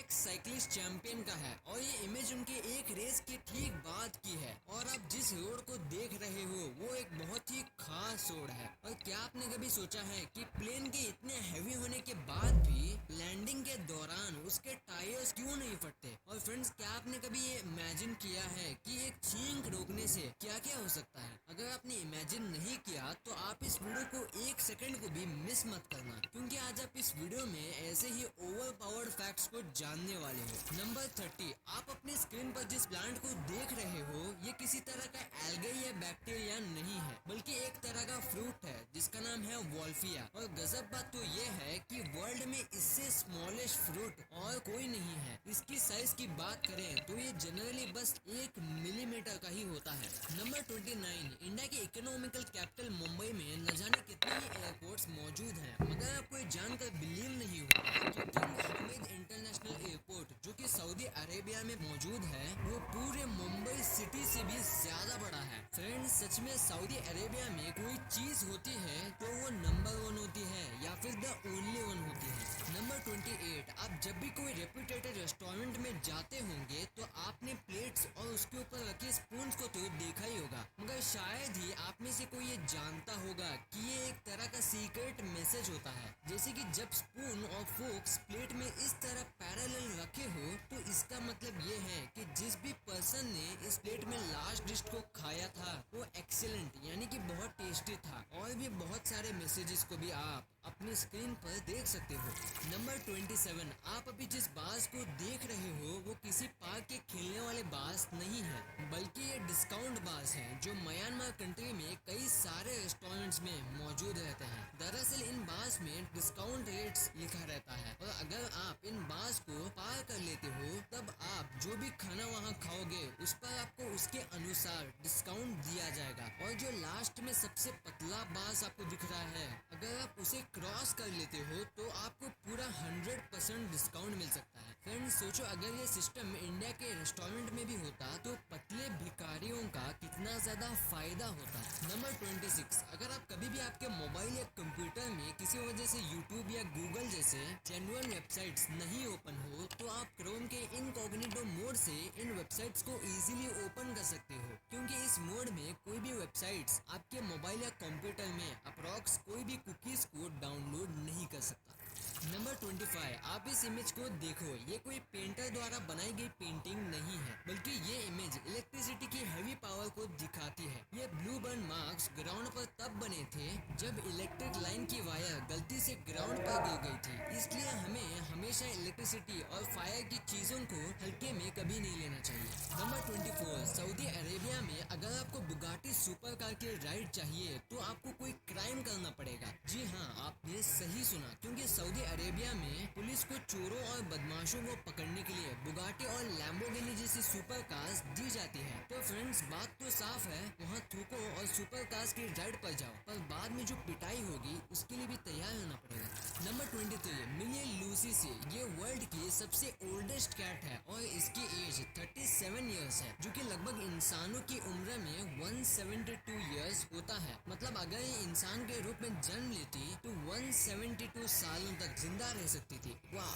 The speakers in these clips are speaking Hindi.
एक्स साइकिलिस्ट चैंपियन का है और ये इमेज उनके एक रेस के ठीक बाद की है। और आप जिस रोड को देख रहे हो वो एक बहुत ही खास रोड है। और क्या आपने कभी सोचा है कि प्लेन के इतने हैवी होने के बाद भी लैंडिंग के दौरान उसके टायर्स क्यों नहीं फटते? और फ्रेंड्स, क्या आपने कभी ये इमेजिन किया है कि एक छींक रोकने से क्या क्या हो सकता है? अगर आपने इमेजिन नहीं किया तो आप इस वीडियो को एक सेकंड को भी मिस मत करना, क्योंकि आज आप इस वीडियो में ऐसे ही ओवर पावर्ड फैक्ट्स को जानने वाले हो। नंबर 30, आप अपने स्क्रीन पर जिस प्लांट को देख रहे हो ये किसी तरह का एल्गे या बैक्टीरिया नहीं है, बल्कि एक तरह का फ्रूट है जिसका नाम है वॉल्फिया। और गजब बात तो ये है कि वर्ल्ड में इससे स्मॉलेस्ट फ्रूट और कोई नहीं है। इसकी साइज की बात करें तो ये जनरली बस 1 मिलीमीटर का ही होता है। नंबर 29, इंडिया की इकोनॉमिकल कैपिटल मुंबई में न जाने कितने ही एयरपोर्ट्स मौजूद हैं, मगर आपको ये जानकर बिलीव नहीं होगा कि किंग हामिद इंटरनेशनल एयरपोर्ट जो कि सऊदी अरेबिया में मौजूद है वो पूरे मुंबई सिटी से भी ज्यादा बड़ा है। फ्रेंड्स, सच में सऊदी अरेबिया में कोई चीज होती है तो वो नंबर 1 होती है या फिर द ओनली 1 होती है। नंबर 28, आप जब भी कोई रेप्यूटेड रेस्टोरेंट में जाते होंगे तो आपने प्लेट्स और उसके ऊपर रखे स्पून्स को तो देखा ही होगा, मगर शायद ही आप में से कोई ये जानता होगा कि ये एक तरह का सीक्रेट मैसेज होता है। जैसे कि जब स्पून और फोक्स प्लेट में इस तरह पैरेलल रखे हो तो इसका मतलब ये है कि जिस भी पर्सन ने इस प्लेट में लास्ट डिश को खाया था वो एक्सीलेंट यानी कि बहुत टेस्टी था। और भी बहुत सारे मैसेजेस को भी आप अपनी स्क्रीन पर देख सकते हो। नंबर 27, आप अभी जिस बास को देख रहे हो वो किसी पार्क के खेलने वाले बास नहीं है, बल्कि ये डिस्काउंट बास है जो म्यांमार कंट्री में कई सारे रेस्टोरेंट्स में मौजूद रहते हैं। दरअसल इन बास में डिस्काउंट रेट्स लिखा रहता है और अगर आप इन बास को पार कर लेते हो तब आप जो भी खाना वहाँ खाओगे उस पर आपको उसके अनुसार डिस्काउंट दिया जाएगा। और जो लास्ट में सबसे पतला बास आपको दिख रहा है, अगर आप उसे क्रॉस कर लेते हो तो आपको पूरा 100% डिस्काउंट मिल सकता है। फ्रेंड्स, सोचो अगर ये सिस्टम इंडिया के रेस्टोरेंट में भी होता तो पतले भिखारियों का कितना ज्यादा फायदा होता। नंबर 26, अगर आप कभी भी आपके मोबाइल या कंप्यूटर में किसी वजह से यूट्यूब या गूगल जैसे जेन्युइन वेबसाइट्स नहीं ओपन हो तो आप क्रोम के इनकॉग्निटो मोड से इन वेबसाइट्स को इजीली ओपन कर सकते हो, क्योंकि इस मोड में कोई भी वेबसाइट्स आपके मोबाइल या कंप्यूटर में अप्रॉक्स कोई भी कुकीज को डाउनलोड नहीं कर सकता। नंबर 25, आप इस इमेज को देखो, ये कोई पेंटर द्वारा बनाई गई पेंटिंग नहीं है, बल्कि ये इमेज इलेक्ट्रिसिटी की हैवी पावर को दिखाती है। ये ब्लू बर्न मार्क्स ग्राउंड पर तब बने थे जब इलेक्ट्रिक लाइन की वायर गलती से ग्राउंड पर गिर गई थी। इसलिए हमें हमेशा इलेक्ट्रिसिटी और फायर की चीजों को हल्के में कभी नहीं लेना चाहिए। नंबर 24, सऊदी अरेबिया में अगर आपको बुगाटी सुपर कार की राइड चाहिए तो आपको कोई क्राइम करना पड़ेगा। जी हाँ, आपने सही सुना, क्योंकि सऊदी अरेबिया में पुलिस को चोरों और बदमाशों को पकड़ने के लिए बुगाटी और लैम्बोर्गिनी जैसी सुपर कार्स दी जाती है। तो फ्रेंड्स, बात तो साफ है, वहाँ थूको और सुपर कार्स की राइड पर जाओ, पर बाद में जो पिटाई होगी उसके लिए भी तैयार होना पड़ेगा। नंबर 23, मिलिए लूसी से, ये वर्ल्ड की सबसे ओल्डेस्ट कैट है और इसकी एज 37 ईयर्स है, जो कि लगभग इंसानों की उम्र में 172 ईयर्स होता है। मतलब अगर ये इंसान के रूप में जन्म लेती तो 172 सालों तक जिंदा रह सकती थी। वाह।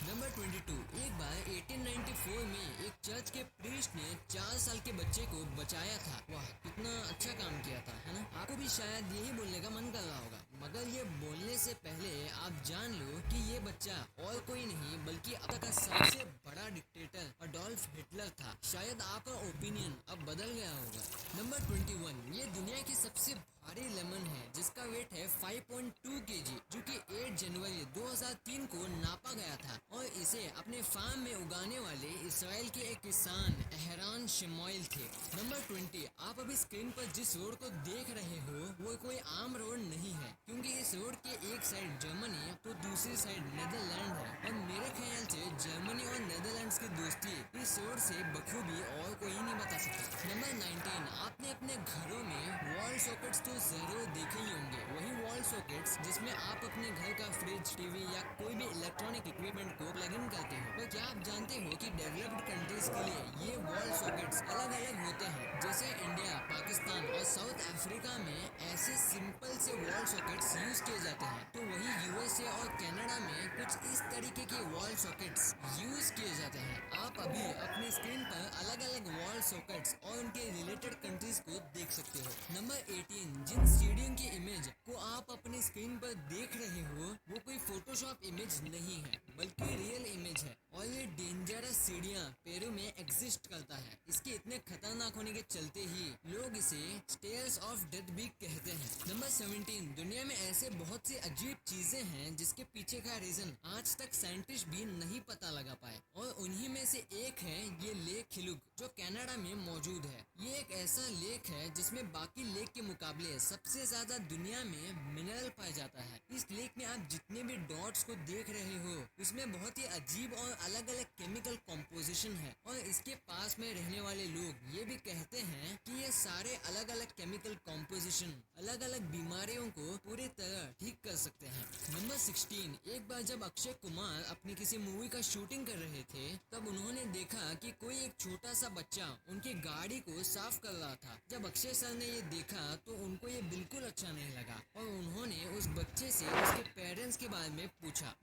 नंबर 22, एक बार 1894 में एक चर्च के प्रीस्ट ने 4 साल के बच्चे को बचाया था। वाह, कितना अच्छा काम किया था, है ना? आपको भी शायद यही बोलने का मन कर रहा होगा, मगर ये बोलने से पहले आप जान लो कि ये बच्चा और कोई नहीं बल्कि अब तक का सबसे बड़ा डिक्टेटर अडोल्फ हिटलर था। शायद आपका ओपिनियन अब बदल गया होगा। नंबर 21, ये दुनिया की सबसे भारी लेमन है जिसका वेट है 5.2 kg, जो कि 8 जनवरी 2003 को नापा गया था और इसे अपने फार्म में उगाने वाले इसराइल के एक किसान एहरान शिमोइल थे। नंबर 20, आप अभी स्क्रीन पर जिस रोड को देख रहे हो वो कोई आम रोड नहीं है, क्योंकि इस रोड के एक साइड जर्मनी तो दूसरी साइड नेदरलैंड है। और मेरे ख्याल से जर्मनी और नेदरलैंड्स की दोस्ती इस शोर से बखूबी और कोई नहीं बता सकता। नंबर 19, आपने अपने घरों में वॉल सॉकेट्स तो जरूर देखे ही होंगे। वही वॉल सॉकेट्स जिसमें आप अपने घर का फ्रिज, टीवी या कोई भी इलेक्ट्रॉनिक इक्विपमेंट को प्लग इन करते हो। पर क्या आप जानते हो कि डेवलप्ड कंट्रीज के लिए ये वॉल सॉकेट्स अलग अलग होते हैं। जैसे इंडिया, पाकिस्तान और साउथ अफ्रीका में ऐसे सिंपल से वॉल सॉकेट्स यूज किए जाते हैं, तो वही यूएसए और कनाडा में कुछ इस तरीके के वॉल सॉकेट्स यूज किए जाते हैं। आप अभी अपनी स्क्रीन पर अलग अलग वॉल सॉकेट्स और उनके रिलेटेड कंट्रीज को देख सकते हो। नंबर 18, जिन सीढ़ियों की इमेज को आप अपनी स्क्रीन पर देख रहे हो वो कोई फोटोशॉप इमेज नहीं है, बल्कि रियल इमेज है। और ये डेंजरस सीढ़ियाँ पेरू में एग्जिस्ट करता है। इसके इतने खतरनाक होने के चलते ही लोग इसे स्टेयर्स ऑफ डेथ भी कहते हैं। नंबर 17, दुनिया में ऐसे बहुत सी अजीब चीजें हैं जिसके पीछे का रीजन आज तक साइंटिस्ट भी नहीं पता लगा पाए, और उन्हीं में से एक है ये लेक खिलुग जो कनाडा में मौजूद है। ये एक ऐसा लेक है जिसमें बाकी लेक के मुकाबले सबसे ज्यादा दुनिया में मिनरल पाया जाता है। इस लेक में आप जितने भी डॉट्स को देख रहे हो उसमें बहुत ही अजीब और अलग अलग केमिकल कॉम्पोजिशन है, और इसके पास में रहने वाले लोग ये भी कहते हैं कि ये सारे अलग अलग केमिकल कॉम्पोजिशन अलग अलग बीमारियों को पूरी तरह ठीक कर सकते हैं। नंबर 16, एक बार जब अक्षय कुमार अपनी किसी मूवी का शूटिंग कर रहे थे तब उन्होंने देखा कि कोई एक छोटा सा बच्चा उनकी गाड़ी को साफ कर रहा था। जब अक्षय सर ने ये देखा तो उनको ये बिल्कुल अच्छा नहीं लगा और उन्होंने उस बच्चे से उसके पेरेंट्स के बारे में पूछा।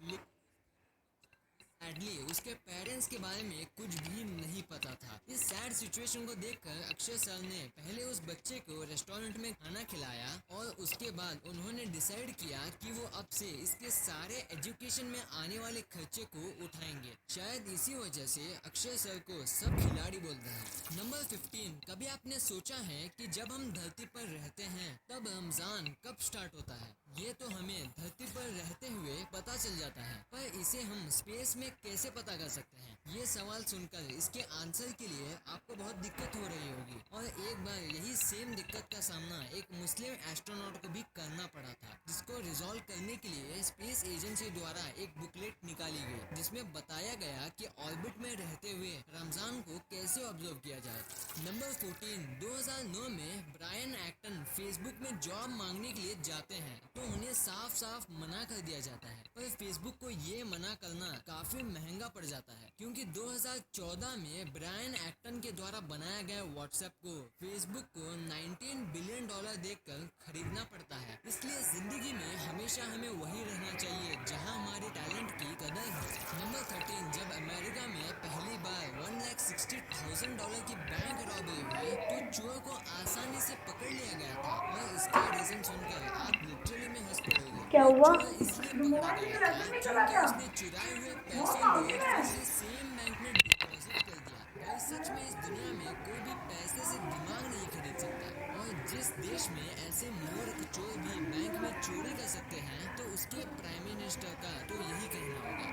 सैडली उसके पेरेंट्स के बारे में कुछ भी नहीं पता था। इस सैड सिचुएशन को देखकर अक्षय सर ने पहले उस बच्चे को रेस्टोरेंट में खाना खिलाया और उसके बाद उन्होंने डिसाइड किया कि वो अब से इसके सारे एजुकेशन में आने वाले खर्चे को उठाएंगे। शायद इसी वजह से अक्षय सर को सब खिलाड़ी बोलते हैं। नंबर 15, कभी आपने सोचा है कि जब हम धरती पर रहते हैं तब रमजान कब स्टार्ट होता है? ये तो हमें धरती पर रहते हुए पता चल जाता है, पर इसे हम स्पेस में कैसे पता कर सकते हैं? ये सवाल सुनकर इसके आंसर के लिए आपको बहुत दिक्कत हो रही होगी, और एक बार यही सेम दिक्कत का सामना एक मुस्लिम एस्ट्रोनॉट को भी करना पड़ा था, जिसको रिजॉल्व करने के लिए स्पेस एजेंसी द्वारा एक बुकलेट निकाली गई जिसमें बताया गया कि ऑर्बिट में रहते हुए रमजान को कैसे ऑब्जर्व किया जाए। नंबर 14, 2009 में ब्रायन एक्टन फेसबुक में जॉब मांगने के लिए जाते हैं तो उन्हें साफ साफ मना कर दिया जाता है, पर फेसबुक को ये मना करना काफी महंगा पड़ जाता है, क्योंकि 2014 में ब्रायन एक्टन के द्वारा बनाया गया व्हाट्सएप को फेसबुक को $19 बिलियन देकर खरीदना पड़ता है। इसलिए जिंदगी में हमेशा हमें वही रहना चाहिए जहां हमारे टैलेंट की कदर है। नंबर 13, जब अमेरिका में पहली बार $1,60,000 की बैंक रॉबरी हुई तो चोर को आसानी से पकड़ लिया गया था, और इसका रीजन सुनकर आप लिटरली में हंस पड़ोगे। क्या वो हुआ? चोर इसलिए पकड़ा गया था क्योंकि उसने चुराए हुए पैसों को फिर से सेम बैंक में डिपॉजिट कर दिया। भाई सच में इस दुनिया में कोई भी पैसे से दिमाग नहीं खरीद सकता, और जिस देश में ऐसे मूर्ख चोर भी बैंक में चोरी कर सकते हैं तो उसके प्राइम मिनिस्टर का तो यही कहना होगा।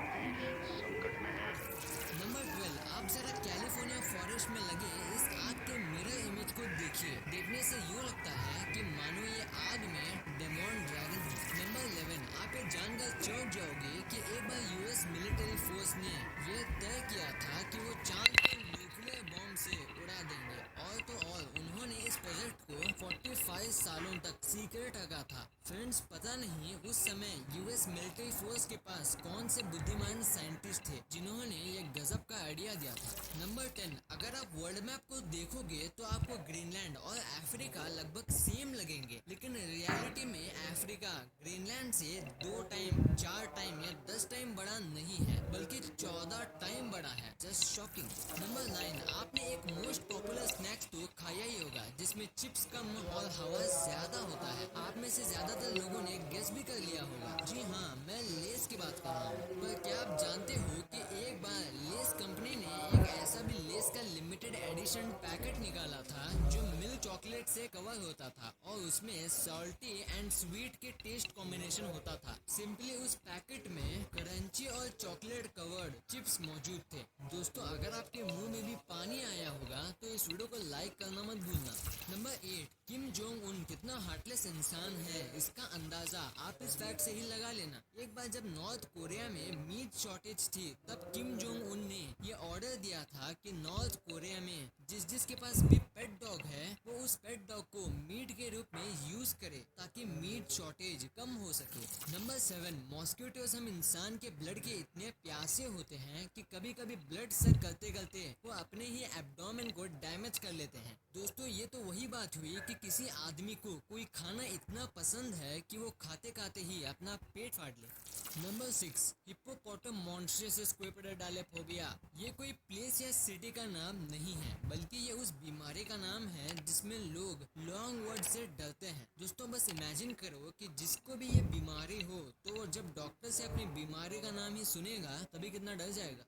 नंबर 12, आप जरा कैलिफोर्निया फॉरेस्ट में लगे इस आग के मिरर इमेज को देखिए। देखने से यूँ लगता है कि मानो ये आग में डेमोन ड्रैगन है। नंबर 11, आप ये जानकर चौंक जाओगे कि एक बार यूएस मिलिट्री फोर्स ने ये तय किया था कि वो चांद को न्यूक्लियर बॉम्ब से उड़ा देंगे, और तो और उन्होंने इस प्रोजेक्ट को 45 सालों तक सीक्रेट रखा था। फ्रेंड्स, पता नहीं उस समय यूएस मिलिट्री फोर्स के पास कौन से बुद्धिमान साइंटिस्ट थे जिन्होंने ये गजब का आइडिया दिया था। नंबर 10, अगर आप वर्ल्ड मैप को देखोगे तो आपको ग्रीनलैंड और अफ्रीका लगभग सेम लगेंगे, लेकिन रियलिटी में अफ्रीका ग्रीनलैंड से 2 टाइम, 4 टाइम या 10 टाइम बड़ा नहीं है, बल्कि 14 टाइम बड़ा है। Just shocking. नंबर 9, आपने एक मोस्ट पॉपुलर स्नैक्स तो खाया ही होगा जिसमें चिप्स कम और हवा ज्यादा होता है। आप में से ज्यादातर लोगों ने गेस भी कर लिया होगा। जी हाँ, मैं लेस की बात कर रहा हूँ। पर क्या आप जानते हो कि एक बार लेस कंपनी ने एक ऐसा भी लेस का लिमिटेड एडिशन पैकेट निकाला था जो मिल्क चॉकलेट से कवर होता था, और उसमें सॉल्टी एंड स्वीट के टेस्ट कॉम्बिनेशन होता था। सिंपली उस पैकेट में क्रंची और चॉकलेट कवर्ड चिप्स मौजूद थे। दोस्तों, अगर आपके मुंह में भी पानी आया होगा तो इस वीडियो को लाइक करना मत भूलना। नंबर 8, किम जोंग उन कितना हार्टलेस इंसान है इसका अंदाजा आप इस फैक्ट से ही लगा लेना। एक बार जब नॉर्थ कोरिया में मीट शॉर्टेज थी तब किम जोंग उन ने ये ऑर्डर दिया था कि नॉर्थ कोरिया में जिसके पास भी पेट डॉग है वो उस पेट डॉग को मीट के रूप में यूज करे ताकि मीट शॉर्टेज कम हो सके। नंबर 7, मॉस्किटोज हम इंसान के ब्लड के इतने प्यासे होते हैं कि कभी कभी ब्लड सक करते करते वो अपने ही एब्डोमेन को डैमेज कर लेते हैं। दोस्तों ये तो वही बात हुई कि किसी आदमी को कोई खाना इतना पसंद है कि वो खाते खाते ही अपना पेट फाड़ ले। नंबर 6, हिप्पोपोटामोन्ट्रोसिस क्विड्रिडालेफोबिया। ये कोई प्लेस या सिटी का नाम नहीं है बल्कि ये उस बीमारी का नाम है जिसमें लोग लॉन्ग वर्ड से डरते हैं। दोस्तों बस इमेजिन करो कि जिसको भी ये बीमारी हो तो जब डॉक्टर से अपनी बीमारी का नाम ही सुनेगा तभी कितना डर जाएगा।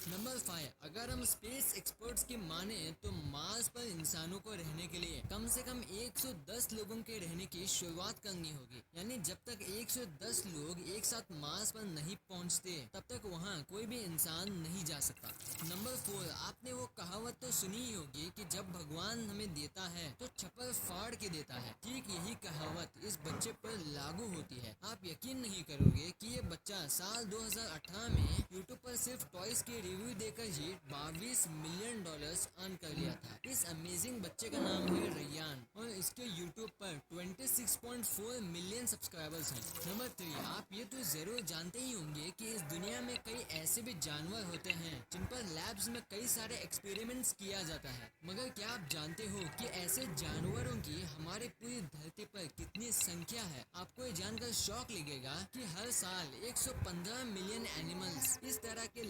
नंबर 5, अगर हम स्पेस एक्सपर्ट्स की माने तो मार्स पर इंसानों को रहने के लिए कम से कम 110 लोगों के रहने की शुरुआत करनी होगी। यानी जब तक 110 लोग एक साथ मार्स पर नहीं पहुंचते तब तक वहां कोई भी इंसान नहीं जा सकता। नंबर 4, आपने वो कहावत तो सुनी ही होगी कि जब भगवान हमें देता है तो छप्पर फाड़ के देता है। ठीक यही कहावत इस बच्चे पर लागू होती है। आप यकीन नहीं करोगे कि ये बच्चा साल 2018 में यूट्यूब पर सिर्फ टॉयज के रिव्यू देकर ही $22 मिलियन अर्न कर लिया था। इस अमेजिंग बच्चे का नाम है रैयान और इसके यूट्यूब पर 26.4 मिलियन सब्सक्राइबर्स हैं। नंबर 3, आप ये तो जरूर जानते ही होंगे कि इस दुनिया में कई ऐसे भी जानवर होते हैं जिन पर लैब्स में कई सारे एक्सपेरिमेंट्स किया जाता है। मगर क्या आप जानते हो कि ऐसे जानवरों की हमारे पूरी धरती पर कितनी संख्या है? आपको ये जानकर शौक लगेगा कि हर साल 115 मिलियन एनिमल्स इस तरह के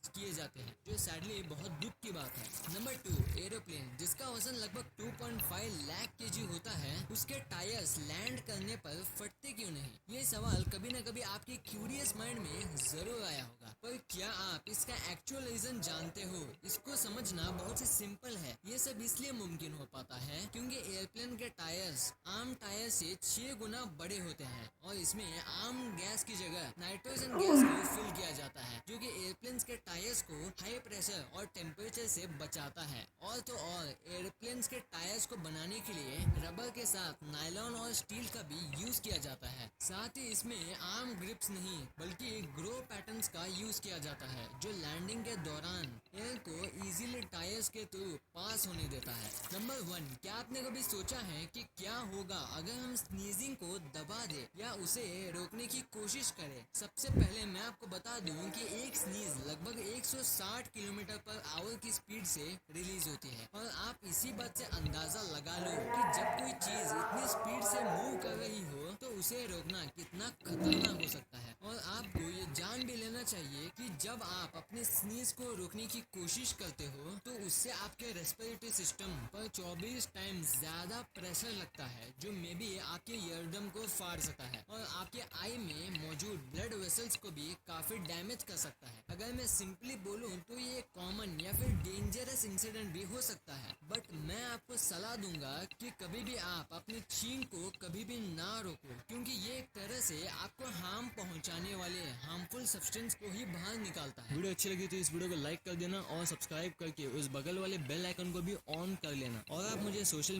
किए जाते हैं, जो सैडली बहुत दुख की बात है। नंबर 2, एरोप्लेन जिसका वजन लगभग 2.5 लाख केजी होता है, उसके टायर्स लैंड करने पर फटते क्यों नहीं? ये सवाल कभी न कभी आपके क्यूरियस माइंड में जरूर आया होगा, पर क्या आप इसका एक्चुअल रीजन जानते हो? इसको समझना बहुत ही सिंपल है। ये सब इसलिए मुमकिन हो पाता है क्योंकि एयरप्लेन के टायर्स आम टायर से 6 गुना बड़े होते हैं और इसमें आम गैस की जगह नाइट्रोजन गैस को फिल किया जाता है, जो कि एयरप्लेन के टायर्स को हाई प्रेशर और टेम्परेचर से बचाता है। और तो और एयरप्लेन्स के टायर्स को बनाने के लिए रबर के साथ नायलॉन और स्टील का भी यूज किया जाता है। साथ ही इसमें आर्म ग्रिप्स नहीं बल्कि ग्रो पैटर्न्स का यूज किया जाता है, जो लैंडिंग के दौरान एयर को इजीली टायर्स के थ्रू पास होने देता है। नंबर 1, क्या आपने कभी सोचा है कि क्या होगा अगर हम स्नीजिंग को दबा दे या उसे रोकने की कोशिश करें? सबसे पहले मैं आपको बता दूं कि एक स्नीज लगभग 160 किलोमीटर पर आवर की स्पीड से रिलीज होती है और आप इसी बात से अंदाजा लगा लो कि जब कोई चीज इतनी स्पीड से मूव कर रही हो तो उसे रोकना कितना खतरनाक हो सकता है। और आपको ये जान भी लेना चाहिए कि जब आप अपने स्नीज को रोकने की कोशिश करते हो तो उससे आपके रेस्पिरेटरी सिस्टम पर 24 टाइम्स ज्यादा प्रेशर लगता है, जो मे बी आपके ईयरडम को फाड़ सकता है और आपके आई में मौजूद ब्लड वेसल्स को भी काफी डैमेज कर सकता है। अगर मैं सिंपली बोलूं तो ये कॉमन या फिर डेंजरस इंसिडेंट भी हो सकता है, बट मैं आपको सलाह दूंगा कि कभी भी आप अपनी छींक को कभी भी ना रोको, क्योंकि ये एक तरह से आपको हार्म पहुंचाने वाले हार्मफुल सब्सटेंस को ही बाहर निकालता है। वीडियो अच्छी लगी तो इस वीडियो को लाइक कर देना और सब्सक्राइब करके उस बगल वाले बेल आइकन को भी ऑन कर लेना। और आप मुझे सोशल